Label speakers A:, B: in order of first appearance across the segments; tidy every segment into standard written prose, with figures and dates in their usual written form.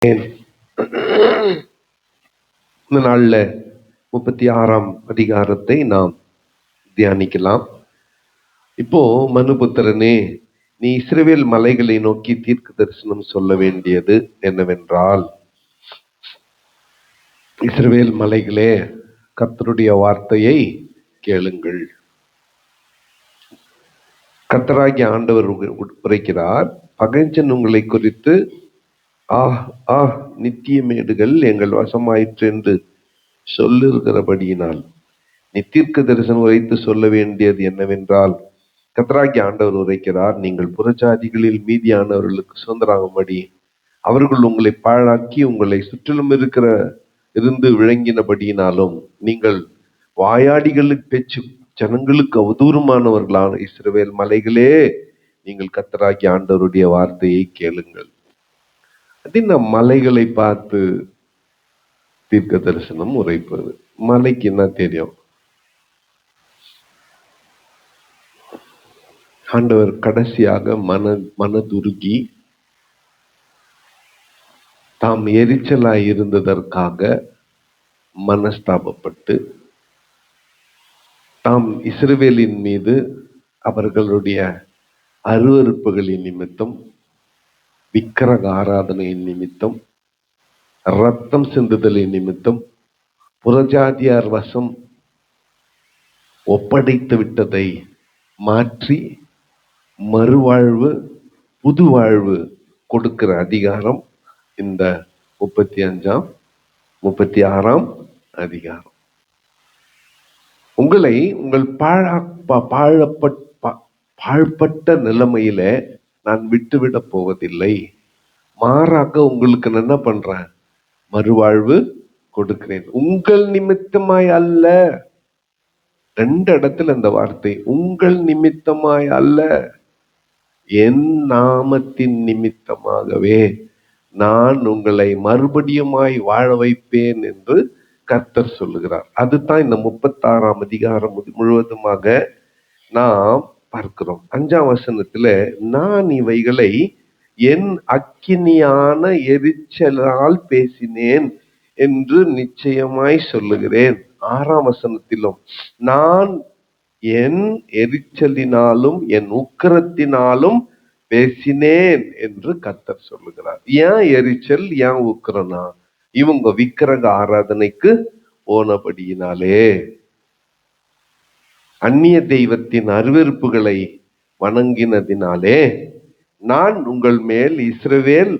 A: இந்த நாள்ல 36ஆம் அதிகாரத்தை நாம் தியானிக்கலாம். இப்போ மனுபுத்திரனே, நீ இஸ்ரவேல் மலைகளை நோக்கி தீர்க்க தரிசனம் சொல்ல வேண்டியது என்னவென்றால், இஸ்ரவேல் மலைகளே, கர்த்தருடைய வார்த்தையை கேளுங்கள். கர்த்தராகிய ஆண்டவர் உரைக்கிறார், பகைஞன் உங்களை குறித்து நித்திய மேடுகள் எங்கள் வசமாயிற்று என்று சொல்லுகிறபடியினால் நீ தீர்க்க தரிசனம் உரைத்து சொல்ல வேண்டியது என்னவென்றால், கர்த்தராகிய ஆண்டவர் உரைக்கிறார், நீங்கள் புறஜாதிகளில் மீதியானவர்களுக்கு சுதந்திரமாகும்படி அவர்கள் உங்களை பாழாக்கி உங்களை சுற்றிலும் இருந்து விளங்கினபடியினாலும் நீங்கள் வாயாடிகளுக்கு பேச்சு ஜனங்களுக்கு அவதூறுமானவர்களான இஸ்ரவேல் மலைகளே, நீங்கள் கர்த்தராகிய ஆண்டவருடைய வார்த்தையை கேளுங்கள். அது மலைகளை பார்த்து தீர்க்க தரிசனம் உரைப்பது. மலைக்கு என்ன தெரியும்? ஆண்டவர் கடைசியாக மனதுருகி தாம் எரிச்சலாய் இருந்ததற்காக மனஸ்தாபப்பட்டு தாம் இஸ்ரவேலின் மீது அவர்களுடைய அருவருப்புகளின் நிமித்தம், விக்கிரக ஆராதனையின் நிமித்தம், ரத்தம் சிந்துதலின் நிமித்தம், புறஜாதியார் வசம் ஒப்படைத்து விட்டதை மாற்றி மறுவாழ்வு, புது வாழ்வு கொடுக்கிற அதிகாரம் இந்த 36ஆம் அதிகாரம். உங்களை உங்கள் பாழ்பட்ட நிலைமையில நான் விட்டுவிட போவதில்லை. மாறாக உங்களுக்கு நான் என்ன பண்றேன்? மறுவாழ்வு கொடுக்கிறேன். உங்கள் நிமித்தமாய் அல்ல. 2 இடத்துல இந்த வார்த்தை, உங்கள் நிமித்தமாய் அல்ல, என் நாமத்தின் நிமித்தமாகவே நான் உங்களை மறுபடியுமாய் வாழ வைப்பேன் என்று கர்த்தர் சொல்லுகிறார். அதுதான் இந்த 36ஆம் அதிகாரம் முழுவதுமாக நாம் பார்க்கிறோம். 5ஆம் வசனத்துல, நான் இவைகளை என் அக்கினியான எரிச்சலால் பேசினேன் என்று நிச்சயமாய் சொல்லுகிறேன். 6ஆம் வசனத்திலும், நான் என் எரிச்சலினாலும் என் உக்கிரத்தினாலும் பேசினேன் என்று கர்த்தர் சொல்லுகிறார். ஏன் எரிச்சல், ஏன் உக்கிரனா? இவங்க விக்கிரக ஆராதனைக்கு போனபடியினாலே, அந்நிய தெய்வத்தின் அருவருப்புகளை வணங்கினதினாலே நான் உங்கள் மேல் இஸ்ரவேல்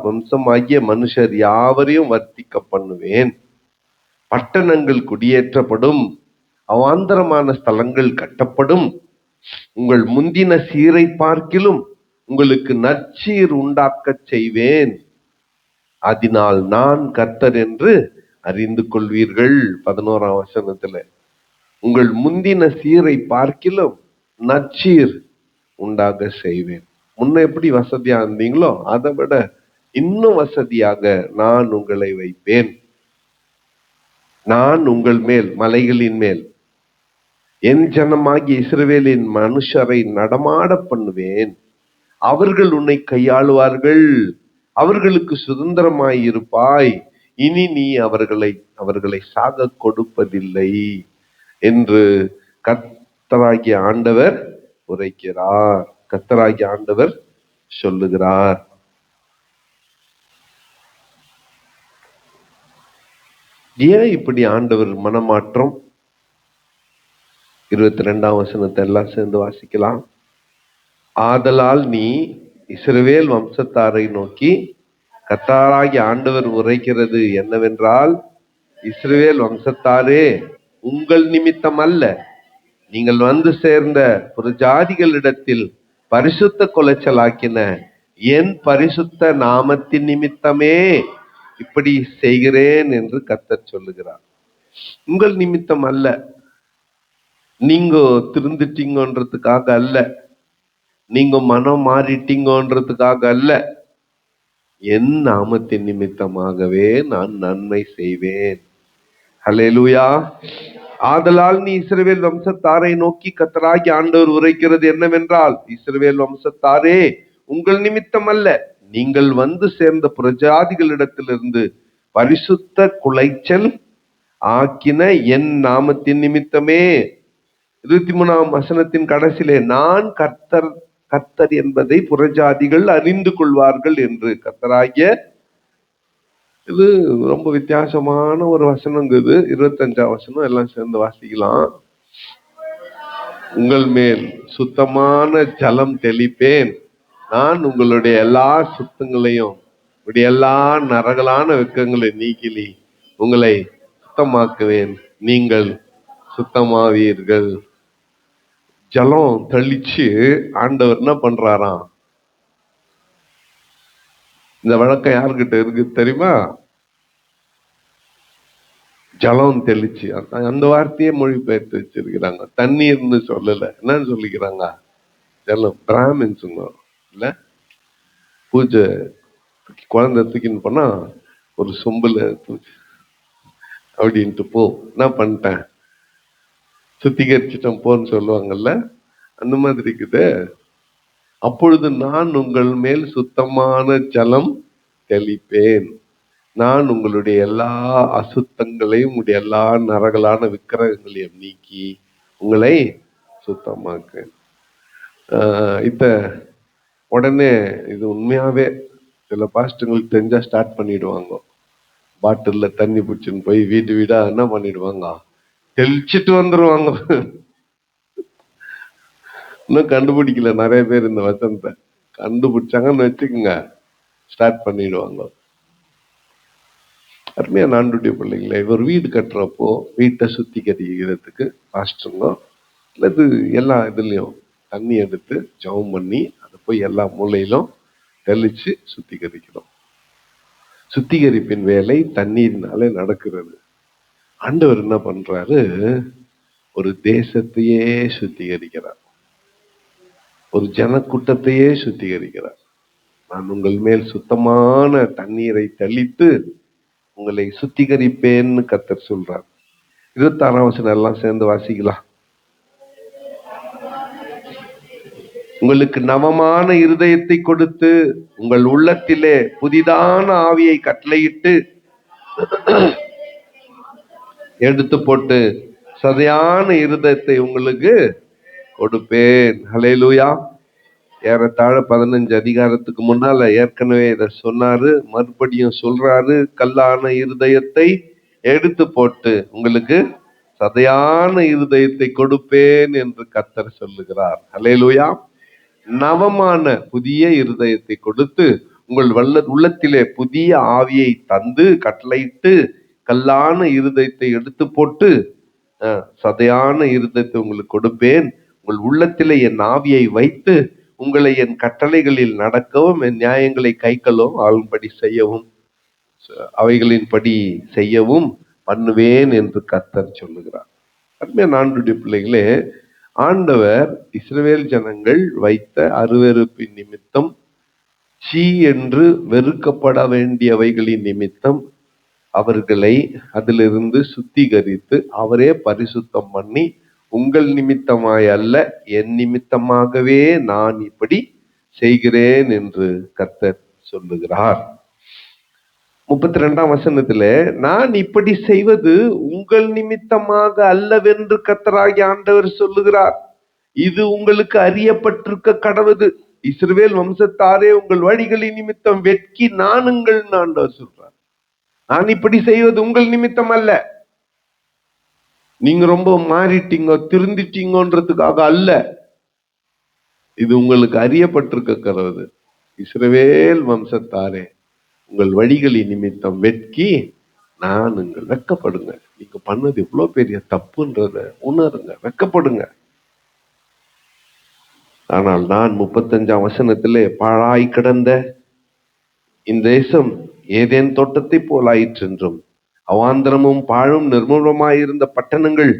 A: வம்சமாகிய மனுஷர் யாவரையும் வர்த்திக்க பண்ணுவேன். பட்டணங்கள் குடியேற்றப்படும், அவாந்தரமான ஸ்தலங்கள் கட்டப்படும், உங்கள் முந்தின சீரை பார்க்கிலும் உங்களுக்கு நற்சீர் உண்டாக்க செய்வேன். அதனால் நான் கர்த்தர் என்று அறிந்து கொள்வீர்கள். 11ஆம் வசனத்துல, உங்கள் முந்தின சீரை பார்க்கிலும் நற்சீர் உண்டாக செய்வேன். முன்ன எப்படி வசதியா இருந்தீங்களோ அதை விட இன்னும் வசதியாக நான் உங்களை வைப்பேன். நான் உங்கள் மேல், மலைகளின் மேல், என் ஜனமாகிய இஸ்ரவேலின் மனுஷரை நடமாட பண்ணுவேன். அவர்கள் உன்னை கையாளுவார்கள், அவர்களுக்கு சுதந்திரமாய் இருப்பாய். இனி நீ அவர்களை சாக கொடுப்பதில்லை என்று கர்த்தராகிய ஆண்டவர் உரைக்கிறார். கர்த்தராகிய ஆண்டவர் சொல்லுகிறார். ஏன் இப்படி ஆண்டவர் மனமாற்றம்? 22ஆம் வசனத்தை எல்லாம் சேர்ந்து வாசிக்கலாம். ஆதலால் நீ இஸ்ரவேல் வம்சத்தாரை நோக்கி, கர்த்தராகிய ஆண்டவர் உரைக்கிறது என்னவென்றால், இஸ்ரவேல் வம்சத்தாரே, உங்கள் நிமித்தம் அல்ல, நீங்கள் வந்து சேர்ந்த புறஜாதிகளிடத்தில் பரிசுத்த கொலைச்சலாக்கின என் பரிசுத்த நாமத்தின் நிமித்தமே இப்படி செய்கிறேன் என்று கர்த்தர் சொல்லுகிறார். உங்கள் நிமித்தம் அல்ல, நீங்க திருந்துட்டீங்கன்றதுக்காக அல்ல, நீங்க மனம் மாறிட்டீங்கன்றதுக்காக அல்ல, என் நாமத்தின் நிமித்தமாகவே நான் நன்மை செய்வேன். ஹல்லேலூயா. ஆதலால் நீ இஸ்ரவேல் வம்சத்தாரை நோக்கி, கர்த்தராகிய ஆண்டவர் உரைக்கிறது என்னவென்றால், இஸ்ரவேல் வம்சத்தாரே, உங்கள் நிமித்தம் அல்ல, நீங்கள் வந்து சேர்ந்த புறஜாதிகளிடத்திலிருந்து பரிசுத்த குலைச்சல் ஆக்கின என் நாமத்தின் நிமித்தமே. 23ஆம் வசனத்தின் கடைசியிலே, நான் கர்த்தர் கர்த்தர் என்பதை புறஜாதிகள் அறிந்து கொள்வார்கள் என்று. கர்த்தராகிய, இது ரொம்ப வித்தியாசமான ஒரு வசனங்க. இது 25ஆம் வசனம், எல்லாம் சேர்ந்து வாசிக்கலாம். உங்கள் மேல் சுத்தமான ஜலம் தெளிப்பேன், நான் உங்களுடைய எல்லா சுத்தங்களையும் உங்களுடைய எல்லா நரகலான வெக்கங்களை நீக்கி உங்களை சுத்தமாக்குவேன், நீங்கள் சுத்தமாவீர்கள். ஜலம் தெளிச்சு ஆண்டவர் என்ன பண்றாராம்? இந்த வழக்கம் யாருக்கிட்ட இருக்கு தெரியுமா? ஜலம் தெளிச்சு, அந்த வார்த்தையே மொழிபெயர்த்து வச்சிருக்கிறாங்க. தண்ணீர்னு சொல்லல, என்னன்னு சொல்லிக்கிறாங்க? ஜலம். பிராமின்ஸுங்க இல்ல, பூஜை குழந்தை தூக்கின்னு போனா ஒரு சொம்புல அப்படின்ட்டு போ, என்ன பண்ணிட்டேன், சுத்திகரிச்சிட்டோம் போன்னு சொல்லுவாங்கல்ல, அந்த மாதிரி இருக்குது. அப்பொழுது நான் உங்கள் மேல் சுத்தமான ஜலம் தெளிப்பேன், நான் உங்களுடைய எல்லா அசுத்தங்களையும் உங்களுடைய எல்லா நரகலான விக்கிரகங்களையும் நீக்கி உங்களை சுத்தமாக்க. இப்ப உடனே இது உண்மையாவே சில பாஸ்டங்களுக்கு தெரிஞ்சா ஸ்டார்ட் பண்ணிடுவாங்க. பாட்டில்ல தண்ணி பிடிச்சுன்னு போய் வீடு வீடா என்ன பண்ணிடுவாங்க, தெளிச்சுட்டு வந்துருவாங்க. இன்னும் கண்டுபிடிக்கல நிறைய பேர் இந்த வசனத்தை. கண்டுபிடிச்சாங்கன்னு வச்சுக்கோங்க, ஸ்டார்ட் பண்ணிடுவாங்க. அருமையா ஆண்டவருடைய பிள்ளைங்களே, ஒரு வீடு கட்டுறப்போ வீட்டை சுத்திகரிக்கிறதுக்கு பாஸ்டருங்க அல்லது எல்லா இதுலயும் தண்ணி எடுத்து ஜெபம் பண்ணி அதை போய் எல்லா மூலையிலும் தெளிச்சு சுத்திகரிக்கணும். சுத்திகரிப்பின் வேலை தண்ணீர்னாலே நடக்கிறது. ஆண்டவர் என்ன பண்றாரு? ஒரு தேசத்தையே சுத்திகரிக்கிறார், ஒரு ஜனக்கூட்டத்தையே சுத்திகரிக்கிறார். நான் உங்கள் மேல் சுத்தமான தண்ணீரை தெளித்து உங்களை சுத்திகரிப்பேன்னு கர்த்தர் சொல்றார். 26ஆம் வசனம் எல்லாம் சேர்ந்து வாசிக்கலாம். உங்களுக்கு நவமான இருதயத்தை கொடுத்து உங்கள் உள்ளத்திலே புதிதான ஆவியை கட்டளையிட்டு எடுத்து போட்டு சதையான இருதயத்தை உங்களுக்கு கொடுப்பேன். ஹல்லேலூயா. ஏறத்தாழ 15 அதிகாரத்துக்கு முன்னால ஏற்கனவே இதை சொன்னாரு, மறுபடியும் சொல்றாரு. கல்லான இருதயத்தை எடுத்து போட்டு உங்களுக்கு சதையான இருதயத்தை கொடுப்பேன் என்று கர்த்தர் சொல்லுகிறார். ஹல்லேலூயா. நவமான புதிய இருதயத்தை கொடுத்து உங்கள் உள்ளத்திலே புதிய ஆவியை தந்து கட்டளையிட்டு கல்லான இருதயத்தை எடுத்து போட்டு சதையான இருதயத்தை உங்களுக்கு கொடுப்பேன். உங்கள் உள்ளத்திலே என் ஆவியை வைத்து உங்களை என் கட்டளைகளில் நடக்கவும் என் நியாயங்களை கைக்கொள்ளவும் ஆளும்படி செய்யவும் அவைகளின்படி செய்யவும் பண்ணுவேன் என்று கர்த்தர் சொல்லுகிறார். அருமையான ஆண்டவருடைய பிள்ளைகளே, ஆண்டவர் இஸ்ரவேல் ஜனங்கள் வைத்த அருவருப்பின் நிமித்தம், சீ என்று வெறுக்கப்பட வேண்டியவைகளின் நிமித்தம் அவர்களை அதிலிருந்து சுத்திகரித்து அவரே பரிசுத்தம் பண்ணி, உங்கள் நிமித்தமாய் அல்ல என் நிமித்தமாகவே நான் இப்படி செய்கிறேன் என்று கர்த்தர் சொல்லுகிறார். 32ஆம் வசனத்துல, நான் இப்படி செய்வது உங்கள் நிமித்தமாக அல்லவென்று கர்த்தராகிய ஆண்டவர் சொல்லுகிறார். இது உங்களுக்கு அறியப்பட்டிருக்க கடவுது. இஸ்ரவேல் வம்சத்தாரே, உங்கள் வழிகளின் நிமித்தம் வெட்கி நானுங்கள் ஆண்டவர் சொல்றார். நான் இப்படி செய்வது உங்கள் நிமித்தம் அல்ல, நீங்க ரொம்ப மாறிட்டீங்க திருந்திட்டீங்கன்றதுக்காக அல்ல, இது உங்களுக்கு அறியப்பட்டிருக்க கடவுது. இஸ்ரவேல் வம்சத்தாரே, உங்கள் வழிகளின் நிமித்தம் வெட்கி நானுங்கள். வெட்கப்படுங்க, நீங்க பண்ணது இவ்வளவு பெரிய தப்புன்றத உணருங்க, வெட்கப்படுங்க. ஆனால் நான் 35ஆம் வசனத்திலே, பாழாய் கிடந்த இந்த தேசம் ஏதேன் தோட்டத்தை போலாயிற்று என்றும் அவாந்தரமும் பாழும் நிர்மூலமாயிருந்த பட்டணங்கள்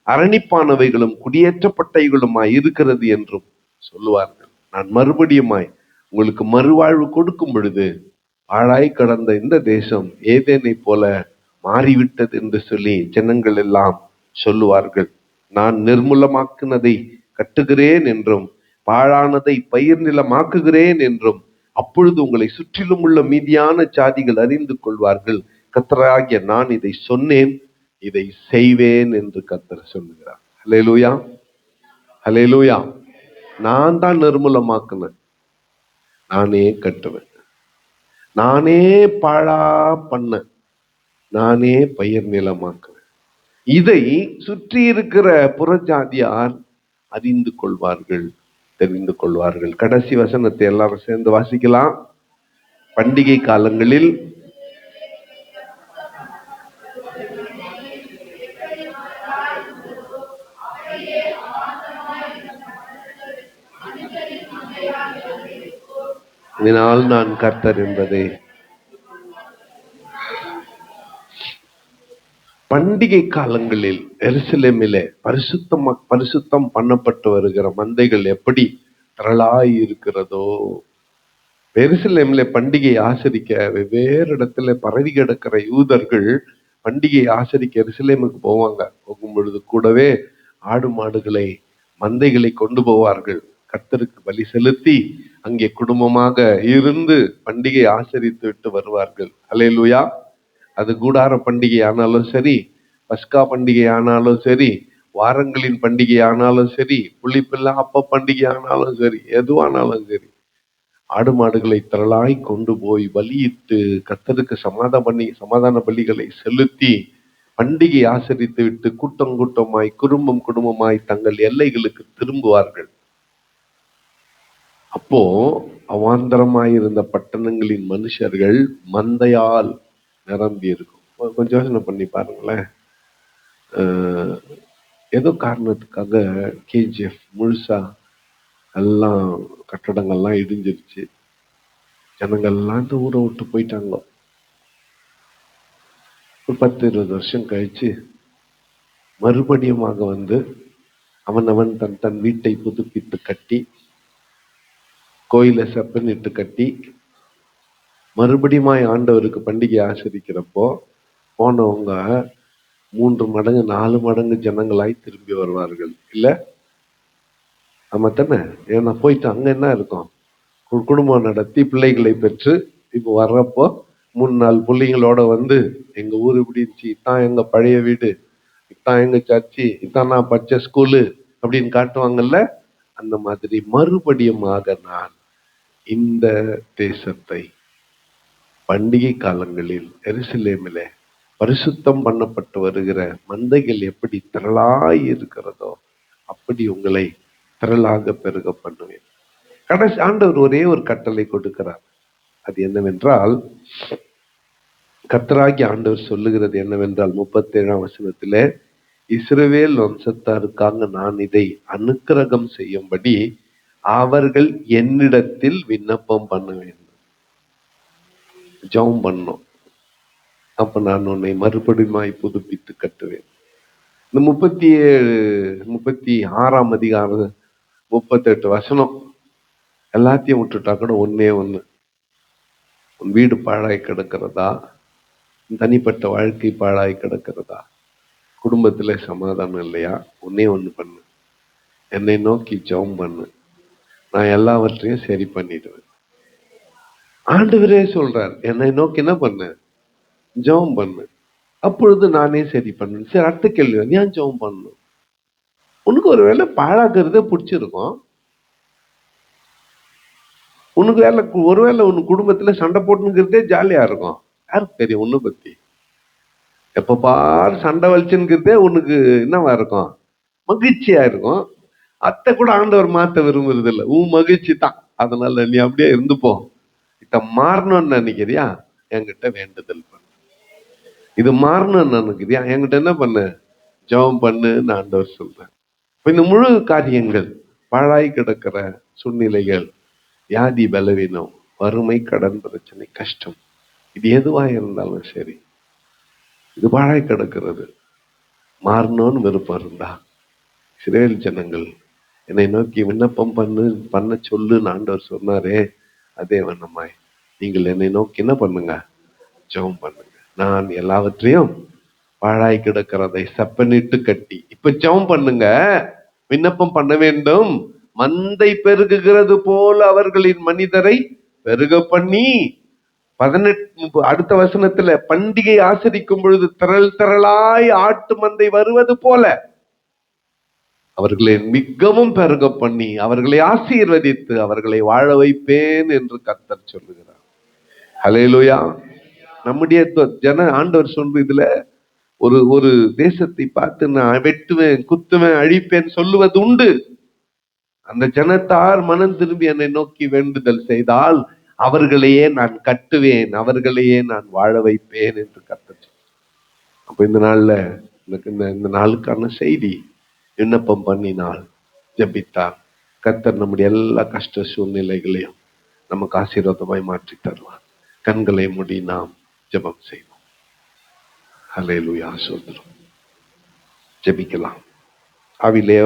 A: அரணிப்பானவைகளும் குடியேற்றப்பட்டவைகளுமாய் இருக்கிறது என்றும் சொல்லுவார்கள். நான் மறுபடியுமாய் உங்களுக்கு மறுவாழ்வு கொடுக்கும் பொழுது பாழாய் கடந்த இந்த தேசம் ஏதேனை போல மாறிவிட்டது என்று சொல்லி ஜனங்கள் எல்லாம் சொல்லுவார்கள். நான் நிர்மூலமாக்குனதை கட்டுகிறேன் என்றும் பாழானதை பயிர் நிலமாக்குகிறேன் என்றும் அப்பொழுது உங்களை சுற்றிலும் உள்ள மீதியான ஜாதிகள் அறிந்து கொள்வார்கள், கர்த்தராகிய நான் இதை சொன்னேன், இதை செய்வேன் என்று கர்த்தர் சொல்லுகிறார். ஹல்லேலூயா, ஹல்லேலூயா. நான் தான் நிர்மூலமாக்குனேன், நானே கட்டுவேன், நானே பாழா பண்ண, நானே பயிர் நிலமாக்குவேன். இதை சுற்றி இருக்கிற புறஜாதியார் அறிந்து கொள்வார்கள், தெரிந்து கொள்வார்கள். கடைசி வசனத்தை எல்லாரும் சேர்ந்து வாசிக்கலாம். பண்டிகை காலங்களில் இதனால் நான் கர்த்தர் என்பதே. பண்டிகை காலங்களில் எருசலேமிலே பரிசுத்தம் பண்ணப்பட்டு வருகிற மந்தைகள் எப்படி திரளாய் இருக்கிறதோ, எருசலேமிலே பண்டிகை ஆசரிக்க வெவ்வேறு இடத்துல பரவி கிடக்கிற யூதர்கள் பண்டிகை ஆசரிக்க எருசலேமுக்கு போவாங்க. போகும் பொழுது கூடவே ஆடு மாடுகளை, மந்தைகளை கொண்டு போவார்கள். கர்த்தருக்கு பலி செலுத்தி அங்கே குடும்பமாக இருந்து பண்டிகை ஆசரித்து விட்டு வருவார்கள். அல்லேலூயா. அது கூடார பண்டிகை ஆனாலும் சரி, பஸ்கா பண்டிகை ஆனாலும் சரி, வாரங்களின் பண்டிகை ஆனாலும் சரி, புளிப்பில்லா அப்ப பண்டிகை ஆனாலும் சரி, எதுவானாலும் சரி, ஆடு மாடுகளை திரளாய் கொண்டு போய் பலியிட்டு கர்த்தருக்கு சமாதான பலிகளை செலுத்தி பண்டிகை ஆசரித்து விட்டு கூட்டம் கூட்டமாய் குடும்பமாய் தங்கள் எல்லைகளுக்கு திரும்புவார்கள். அப்போ அவாந்தரமாயிருந்த பட்டணங்களின் மனுஷர்கள் மந்தையால் நிரம்பி இருக்கும். கொஞ்சம் யோசனை பண்ணி பாருங்களேன். ஏதோ காரணத்துக்காக கேஜிஎஃப் முழுசா எல்லாம் கட்டடங்கள்லாம் இடிஞ்சிருச்சு, ஜனங்கள்லாம் இந்த ஊரை விட்டு போயிட்டாங்க. ஒரு 10-20 வருஷம் கழிச்சு மறுபடியுமாக வந்து அவன் தன் வீட்டை புதுப்பித்து கட்டி, கோயிலை செப்பனிட்டு கட்டி, மறுபடியும் ஆண்டவருக்கு பண்டிகை ஆசரிக்கிறப்போ போனவங்க 3 மடங்கு 4 மடங்கு ஜனங்களாய் திரும்பி வருவார்கள். இல்ல ஆமா தானே? ஏன்னா போயிட்டு அங்க என்ன இருக்கும், குடும்பம் நடத்தி பிள்ளைகளை பெற்று இப்போ வர்றப்போ 3-4 பிள்ளைங்களோட வந்து எங்க ஊர் இப்படி இருந்துச்சு, இதான் எங்க பழைய வீடு, இதான் எங்க சர்ச்சு, இதான் நான் படிச்ச ஸ்கூலு அப்படின்னு காட்டுவாங்கல்ல. அந்த மாதிரி மறுபடியுமாக நான் இந்த தேசத்தை பண்டிகை காலங்களில் எருசலேமிலே பரிசுத்தம் பண்ணப்பட்டு வருகிற மந்தைகள் எப்படி திரளாய் இருக்கிறதோ அப்படி உங்களை திரளாக பெருக பண்ணுவேன். கடைசி ஆண்டவர் ஒரே ஒரு கட்டளை கொடுக்கிறார். அது என்னவென்றால், கர்த்தராகிய ஆண்டவர் சொல்லுகிறது என்னவென்றால் 37ஆம் வசனத்திலே, இஸ்ரவேல் வம்சத்தாருக்காக நான் இதை அனுக்கிரகம் செய்யும்படி அவர்கள் என்னிடத்தில் விண்ணப்பம் பண்ண வேண்டும். ஜெபம் பண்ணணும். அப்ப நான் உன்னை மறுபடியுமாய் புதுப்பித்து கட்டுவேன். இந்த 36ஆம் அதிகாரம் 38 வசனம் எல்லாத்தையும் விட்டுட்டா கூட ஒன்னே ஒண்ணு, உன் வீடு பாழாய் கிடக்கிறதா, தனிப்பட்ட வாழ்க்கை பாழாய் கிடக்கிறதா, குடும்பத்துல சமாதானம் இல்லையா, ஒன்னே ஒண்ணு பண்ணு, என்னை நோக்கி ஜெபம் பண்ணு, நான் எல்லாவற்றையும் சரி பண்ணிடுவேன். ஆண்டவரே சொல்றார், என்னை நோக்கி என்ன பண்ணு, ஜெபம் பண்ணு, அப்பொழுது நானே சரி பண்ணு. சரி, அடுத்த கேள்வி, ஏன் ஜெபம் பண்ணணும்? உனக்கு ஒரு வேலை பாழாக்குறதே பிடிச்சிருக்கும். உனக்கு ஒருவேளை உன் குடும்பத்துல சண்டை போட்டுங்கிறதே ஜாலியா இருக்கும். யாருக்கு தெரியும் உன்னை பத்தி? எப்ப பாரு சண்டை வலிச்சுங்கிறதே உனக்கு என்னவா இருக்கும், மகிழ்ச்சியா இருக்கும். அத்தை கூட ஆண்டவர் மாத்த விரும்புறது இல்லை, உன் மகிழ்ச்சி தான். அதனால நீ அப்படியே இருந்துப்போ. இத மாறணும்னு நினைக்கிறியா, என்கிட்ட வேண்டுதல் பண்ணு. இது மாறணும்னு நினைக்கிறியா, என்கிட்ட என்ன பண்ணு, ஜெபம் பண்ணுன்னு ஆண்டவர் சொல்றேன். இப்ப இந்த முழு காரியங்கள், பாழாய் கிடக்கிற சூழ்நிலைகள், வியாதி, பலவீனம், வறுமை, கடன் பிரச்சனை, கஷ்டம், இது எதுவா இருந்தாலும் சரி, இது பாழாய் கிடக்கிறது. மாறணும்னு விருப்பம் இருந்தா, இஸ்ரவேல் ஜனங்கள் என்னை நோக்கி விண்ணப்பம் பண்ண சொல்லுன்னு ஆண்டவர் சொன்னாரே, அதே வண்ணமாய் நீங்கள் என்னை நோக்கி என்ன பண்ணுங்க, ஜெபம் பண்ணுங்க. நான் எல்லாவற்றையும் பாழாய் கிடக்கிறதை செப்பனிட்டு கட்டி, இப்ப ஜெபம் பண்ணுங்க, விண்ணப்பம் பண்ண வேண்டும். மந்தை பெருகுகிறது போல அவர்களின் மனிதரை பெருக பண்ணி 18 அடுத்த வசனத்துல பண்டிகை ஆசரிக்கும் பொழுது திரள் திரளாய் ஆட்டு மந்தை வருவது போல அவர்களை மிகவும் பெருக பண்ணி அவர்களை ஆசீர்வதித்து அவர்களை வாழ வைப்பேன் என்று கர்த்தர் சொல்லுகிறார். ஹல்லேலூயா. நம்முடைய ஆண்டவர் சொல்ற இதுல ஒரு ஒரு தேசத்தை பார்த்து நான் வெட்டுவேன், குத்துவேன், அழிப்பேன் சொல்லுவது உண்டு. அந்த ஜனத்தார் மனம் திரும்பி என்னை நோக்கி வேண்டுதல் செய்தால் அவர்களையே நான் கட்டுவேன், அவர்களையே நான் வாழ வைப்பேன் என்று கர்த்தர். அப்ப இந்த நாள்ல இந்த நாளுக்கான செய்தி, விண்ணப்பம் பண்ணினால், ஜெபித்தால் கர்த்தர் நம்முடைய எல்லா கஷ்ட சூழ்நிலைகளையும் நமக்கு ஆசீர்வாதமாய் மாற்றி தருவார். கண்களை மூடி நாம் ஜெபம் செய்வோம். ஹல்லேலூயா. சோதரம் ஜெபிக்கலாம். ஆவிலே